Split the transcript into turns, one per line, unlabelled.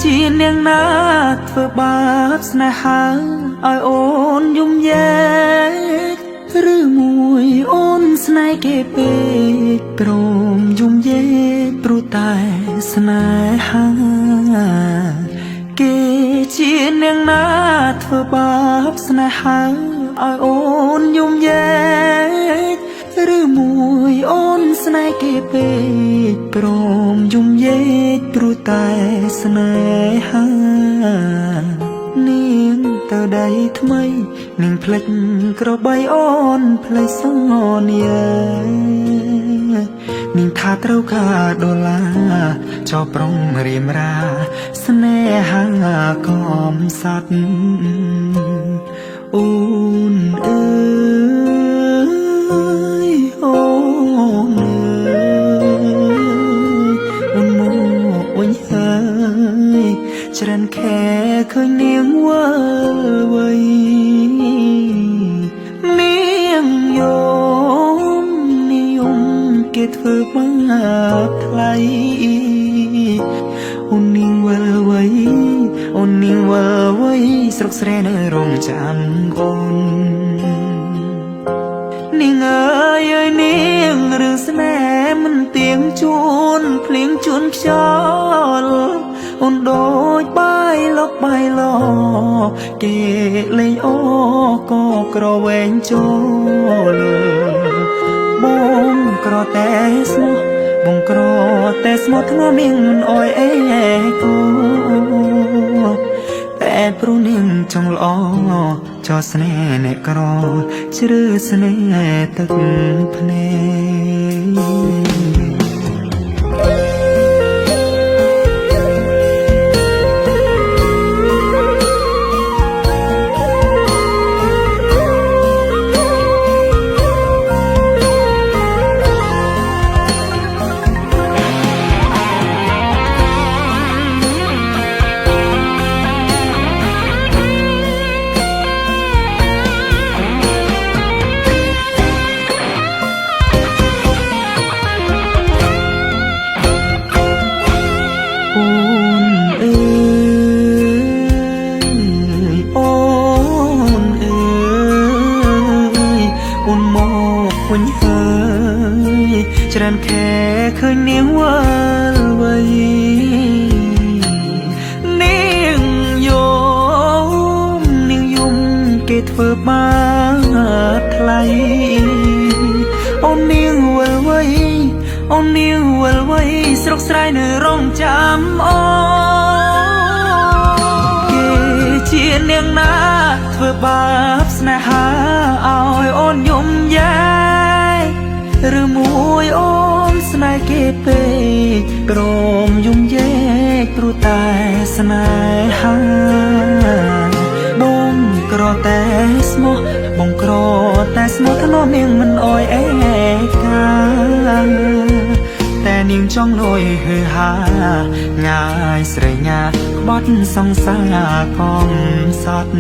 ជានាងណាធ្វើបាបស្នេហាឲ្យអូនយំយែកឬមួយអូនស្នេហ៍គេពេកព្រមយំយែកព្រោះតែស្នេហាគេជានាងណាធ្វើបាបស្នេហាឲ្យអូនយំយែកឬមួយអូនស្នេហ៍គេពេកព្រមយំយែកព្រោះតែស្នេហានាងទៅដៃថ្មីនាងផ្លិចក្របីអូនផ្លេចសនានាងថាត្រូវការដុល្លារចោប្រុងរៀមរាស្នេហាកំសត់អូនអើយអូនអើយអូនមកវិញហើយច្រើនខែឃើញនាងវើវៃនាងយំនិយមគេធ្វើបាបថ្លៃអូននាងវើវៃអូននាងវើវៃស្រុកស្រែនៅរងចាំអូននាងអើយអើយនាងរឿងស្នេហ៍មិនទៀងជួនភ្លៀងជួនខ្យល់អូនដូចបាយលកបាយឡគេលេងអូក៏ក្រវែងចូលបងក្រតែស្មោះបងក្រតែស្មោះធ្ងន់នាងមិនអោយអេគូតែព្រោះនាងចង់ល្អចោស្នេហ៍អ្នកក្រជ្រឺស្នេហ៍ទឹកភ្នែកវិញហើយច្រើនខែឃើញនាងវើវៃនាងយំនាងយំគេធ្វើបាបថ្លៃអូននាងវល់វៃអូននាងវល់វៃស្រុកស្រែនៅរងចាំអូគេជានាងណាធ្វើបាបស្នេហាឲ្យអូនយំយែឬមួយអូនស្នេហ៍គេពេកព្រមយំយែកព្រោះតែស្នេហាបងក្រតែស្មោះបងក្រតែស្មោះធ្នមនាងមិនអោយអេកាតែនាងចង់លួយហឺហាងាយស្រេងាក្បត់សង្សារកំសត់